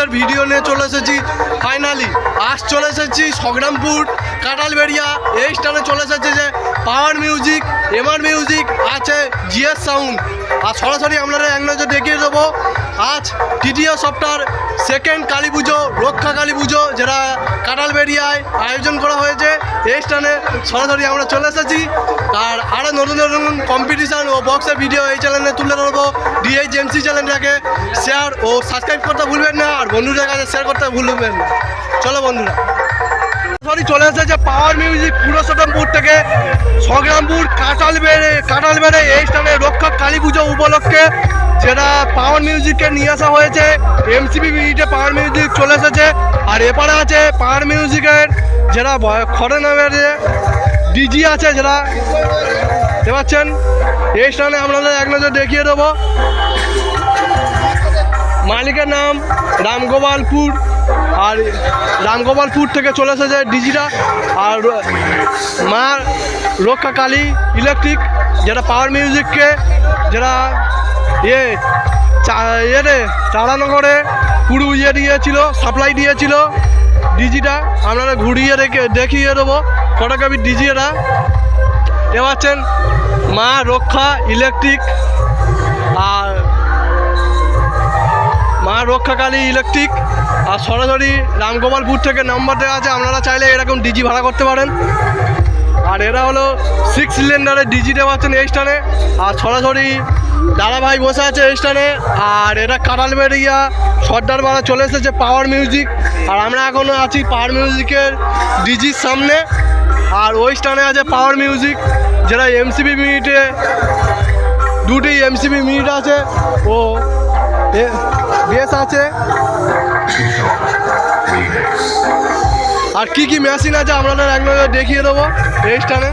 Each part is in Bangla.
বক্সের ভিডিও নিয়ে চলে এসেছি। ফাইনালি আজ চলে এসেছি সংগ্রামপুর কাঁঠালবেড়িয়া। এই স্থানে চলে এসেছে যে পাওয়ার মিউজিক, এমআর মিউজিক আছে, জিএস সাউন্ড। আর সরাসরি আপনারা এক নজর দেখিয়ে দেবো আজ টিটিও সপ্তাহ সেকেন্ড কালী পুজো, রক্ষা কালী পুজো, যেটা কাঁঠালবেড়িয়ায় আয়োজন করা হয়েছে। এই স্থানে সরাসরি আমরা চলে এসেছি। আর আরও নতুন নতুন কম্পিটিশান ও বক্সের ভিডিও এই চ্যানেলে তুলে ধরবো। DHMC চ্যানেলটাকে শেয়ার ও সাবস্ক্রাইব করতে ভুলবেন না, আর বন্ধুদের কাছে শেয়ার করতে ভুলবেন না। চলো বন্ধুরা, সরি চলে এসেছে পাওয়ার মিউজিক পুরুষোত্তমপুর থেকে সংগ্রামপুর কাঁঠালবেড়ে এই স্থানে রক্ষা কালী পুজো উপলক্ষে যেটা পাওয়ার মিউজিককে নিয়ে আসা হয়েছে। MCB মিনিটে পাওয়ার মিউজিক চলে এসেছে। আর এপারে আছে পাওয়ার মিউজিকের যেটা খড়ে নামের ডিজি আছে, যেটা দেখতে পাচ্ছেন। এই স্থানে আপনাদের এক নজর দেখিয়ে দেবো। মালিকের নাম রামগোপালপুর, আর রামগোপালপুর থেকে চলে এসেছে ডিজিটা। আর মা রক্ষা কালী ইলেকট্রিক, যেটা পাওয়ার মিউজিককে যেটা চালানো করে পুরো দিয়েছিল, সাপ্লাই দিয়েছিল ডিজিটা। আপনারা ঘুরিয়ে দেখিয়ে দেবো ফটোগ্রাফি ডিজিটা। এ পাচ্ছেন মা রক্ষা ইলেকট্রিক, আর মা রক্ষা কালী ইলেকট্রিক। আর সরাসরি রামগোপালপুর থেকে নাম্বার দেওয়া আছে, আপনারা চাইলে এরকম ডিজি ভাড়া করতে পারেন। আর এরা হলো 6 সিলিন্ডারের ডিজি দেওয়া আছেন এই স্থানে। আর সরাসরি দাদাভাই বসে আছে এই স্থানে। আর এটা কাঁঠালবেড়িয়া সর্দার বাড়া চলে এসেছে পাওয়ার মিউজিক। আর আমরা এখনও আছি পাওয়ার মিউজিকের ডিজির সামনে। আর ওই স্থানে আছে পাওয়ার মিউজিক, যেটা MCB মিনিটে দুটি MCB মিনিট আছে ও বেস আছে। আর কি মেশিন আছে আপনাদের এক নজর দেখিয়ে দেবো এই স্থানে।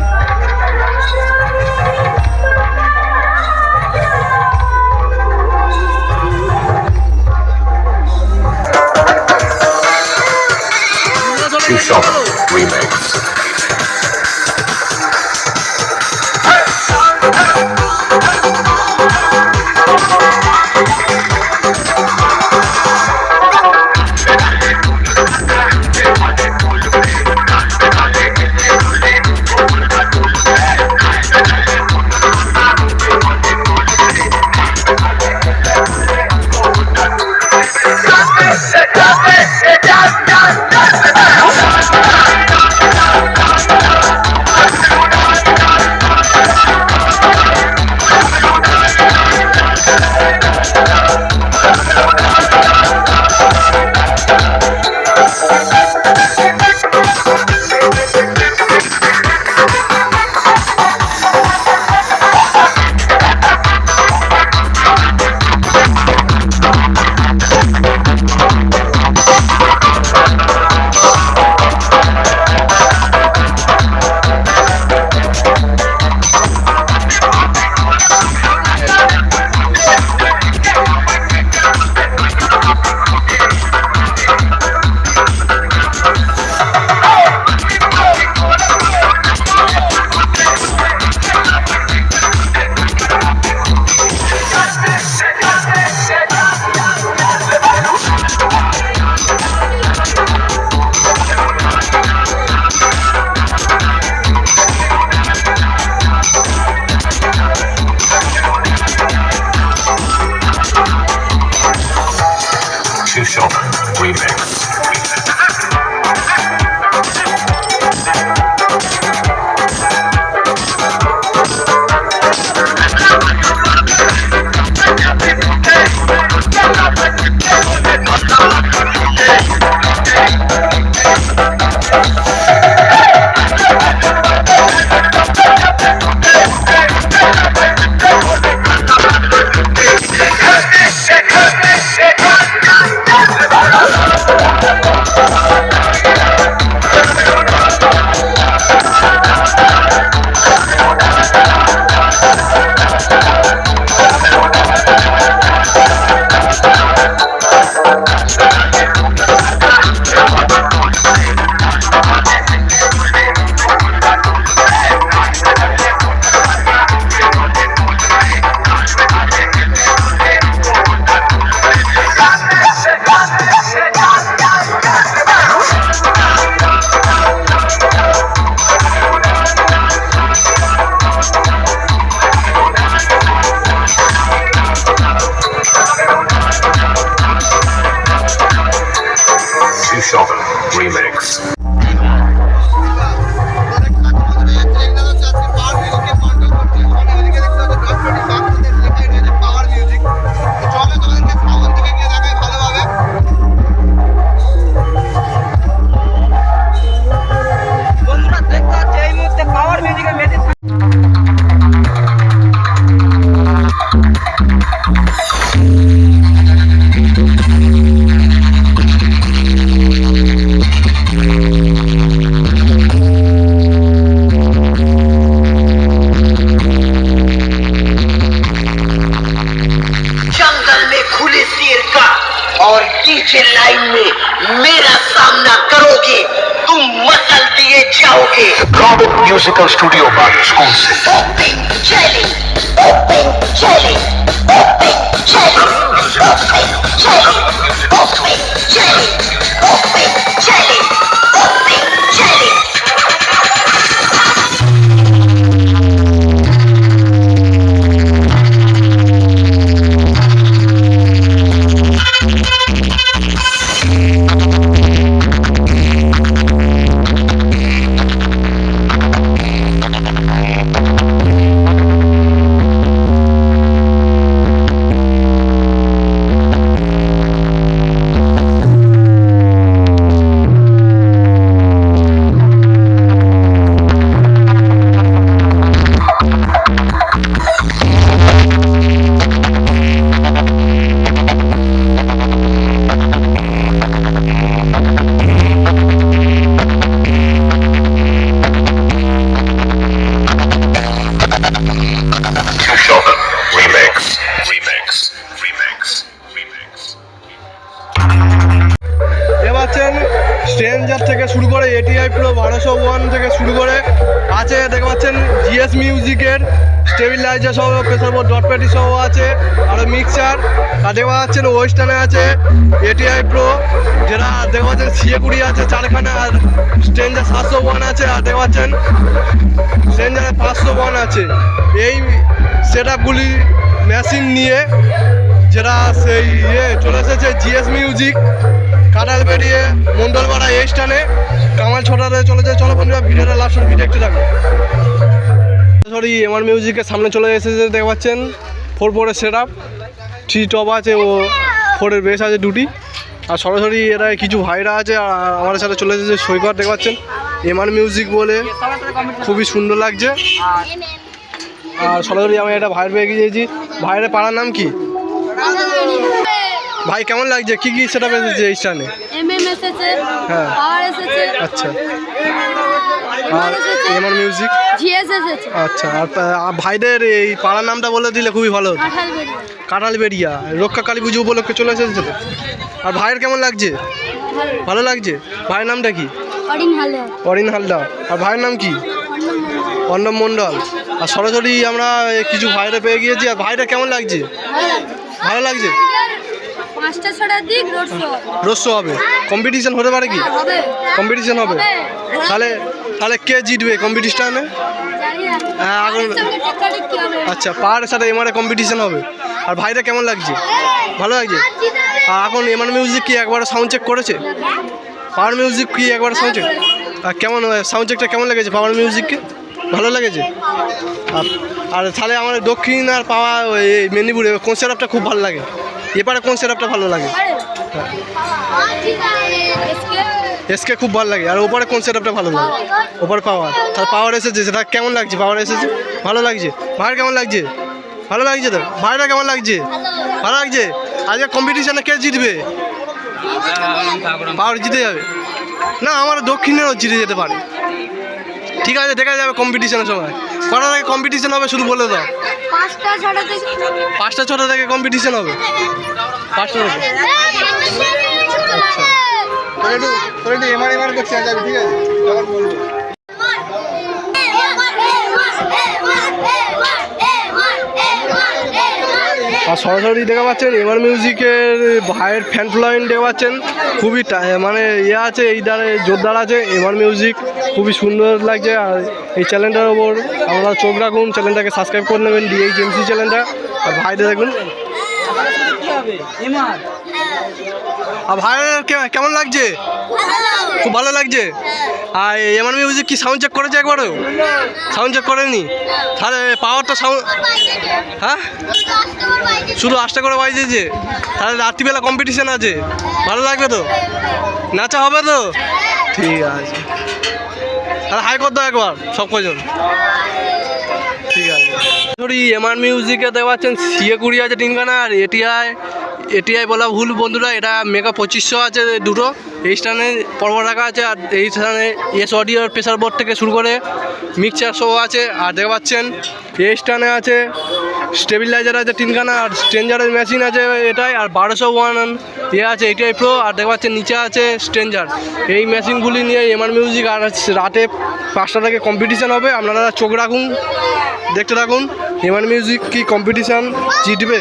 ओके रॉबिन म्यूजिकल स्टूडियो पर स्कूल से whooping challenge whooping challenge whooping challenge whooping challenge whooping challenge whooping challenge stranger থেকে শুরু করে এটিআই প্রো 1201 থেকে শুরু করে আছে দেখতে পাচ্ছেন জিএস মিউজিকের স্টেবিলাইজার সহ প্রেসার বোর্ড ডট প্যাটি সহ আছে আরও মিক্সার আর দেখতে পাচ্ছেন ওয়েস্টার্নে আছে এটিআই প্রো যেটা দেখতে পাচ্ছেন সিএকুড়ি আছে চারখানা আর স্ট্রেঞ্জার 701 আছে আর দেখতে পাচ্ছেন স্ট্রেঞ্জারে 501 আছে এই সেট আপগুলি মেশিন নিয়ে যেটা সেই চলে এসেছে জিএস মিউজিক কাটাল বেরিয়ে মন্ডলপাড়া এই স্টানে কামাল ছোটাতে চলে যায়। চলো বন্ধুরা ভিডিওটা লাস্ট অব্দি দেখতে থাকো। সরি এমআর মিউজিকের সামনে চলে এসেছে দেখতে পাচ্ছেন 4/4 সেট আপ 3 টপ আছে ও 4-এর বেস আছে দুটি আর সরাসরি এরা কিছু ভাইরা আছে আর আমাদের সাথে চলে এসেছে সৈকত দেখতে পাচ্ছেন এমআর মিউজিক বলে খুবই সুন্দর লাগছে। আর সরাসরি আমি একটা ভাইয়ের পেয়ে গিয়েছি। ভাইয়ের পাড়ার নাম কি? ভাই কেমন লাগছে? কি কি সেটআপ এসেছে এই স্টানে? এমএম এসেছে, হ্যাঁ পাওয়ার এসেছে, আচ্ছা আর এমআর মিউজিক জিএস এসেছে। আচ্ছা আর ভাইদের এই পাড়ার নামটা বলে দিলে খুবই ভালো হতো। কাঁঠালবেড়িয়া রক্ষা কালী পুজো উপলক্ষে চলে এসেছে তো। আর ভাইয়ের কেমন লাগছে? ভালো লাগছে। ভাইয়ের নামটা কি? অরিন হালদার। আর ভাইয়ের নাম কি? অর্ণব মণ্ডল। আর সরাসরি আমরা কিছু ভাইরা পেয়ে গিয়েছি। আর ভাইরা কেমন লাগছে? ভালো লাগছে। 5টা 6টার দিক রোড শো হবে। কম্পিটিশন হতে পারে কি? কম্পিটিশন হবে। তাহলে কে জিতবে কম্পিটিশনে? হ্যাঁ এখন আচ্ছা পাহাড়ের সাথে এমআরে কম্পিটিশন হবে। আর ভাইরা কেমন লাগছে? ভালো লাগছে। আর এখন এমআর মিউজিক কি একবার সাউন্ড চেক করেছে? পাওয়ার মিউজিক কি একবার সাউন্ড চেক? আর কেমন সাউন্ড চেকটা কেমন লেগেছে পাওয়ার মিউজিককে? ভালো লেগেছে। আর তাহলে আমাদের দক্ষিণ আর পাওয়া এই মেদিনীপুরে কোন সেটআপটা খুব ভালো লাগে? এপারে কোন সেটআপটা ভালো লাগে? এসকে খুব ভালো লাগে। আর ওপারে কোন সেটআপটা ভালো লাগে? ওপারে পাওয়ার। তার পাওয়ার এসেছে সেটা কেমন লাগছে? পাওয়ার এসেছে ভালো লাগছে। ভাইয়ের কেমন লাগছে? ভালো লাগছে তো। ভাইরা কেমন লাগছে? ভালো লাগছে। আজকে কম্পিটিশনে কে জিতবে? পাওয়ার জিতে যাবে না? আমার দক্ষিণেরও জিতে যেতে পারে। ঠিক আছে দেখা যাবে কম্পিটিশনের সময়। কটা থেকে কম্পিটিশন হবে শুধু বলে দাও। 5টা 6টা থেকে কম্পিটিশন হবে। 5টা থেকে আচ্ছা একটু এমআর করছে যাবে ঠিক আছে যখন বলবো। আর সরাসরি দেখতে পাচ্ছেন এমআর মিউজিকের ভাইয়ের ফ্যান ফলোয়িং দেখতে পাচ্ছেন খুবই মানে ইয়ে আছে এই দ্বারা জোরদার আছে। এমআর মিউজিক খুবই সুন্দর লাগছে। আর এই চ্যানেলটার ওপর আপনারা চোখ রাখুন, চ্যানেলটাকে সাবস্ক্রাইব করে নেবেন DHMC চ্যানেলটা। আর ভাইদের দেখুন। আর ভাইয়ের কেমন লাগছে? খুব ভালো লাগছে। আর এমআর মিউজিক কি সাউন্ড চেক করেছে একবারও? সাউন্ড চেক করেনি? তাহলে পাওয়ারটা সাউন্ড হ্যাঁ শুধু 8টা করে বাজিয়েছে। তাহলে রাত্রিবেলা কম্পিটিশান আছে, ভালো লাগবে তো? নাচা হবে তো? ঠিক আছে তাহলে হাই কর দাও একবার সব কজন। ঠিক আছে সরি এমআর মিউজিকে দেখতে পাচ্ছেন সিএকুড়ি আছে 3খানা আর এটিআই বলা ভুল বন্ধুরা, এটা মেগা 2500 আছে দুটো। এই স্থানে পর্ব রাখা আছে আর এই স্থানে এস অডিওর প্রেসার বোর্ড থেকে শুরু করে মিক্সচার শো আছে। আর দেখতে পাচ্ছেন এই স্থানে আছে স্টেবিলাইজার আছে 3খানা, আর স্ট্রেঞ্জারের মেশিন আছে এটাই, আর 1201 আছে এটাই প্রো, আর দেখতে পাচ্ছেন নিচে আছে স্ট্রেঞ্জার। এই মেশিনগুলি নিয়ে এমআর মিউজিক আর রাতে 5টা থেকে কম্পিটিশান হবে। আপনারা চোখ রাখুন, দেখতে থাকুন এমআর মিউজিক কি কম্পিটিশান জিতবে।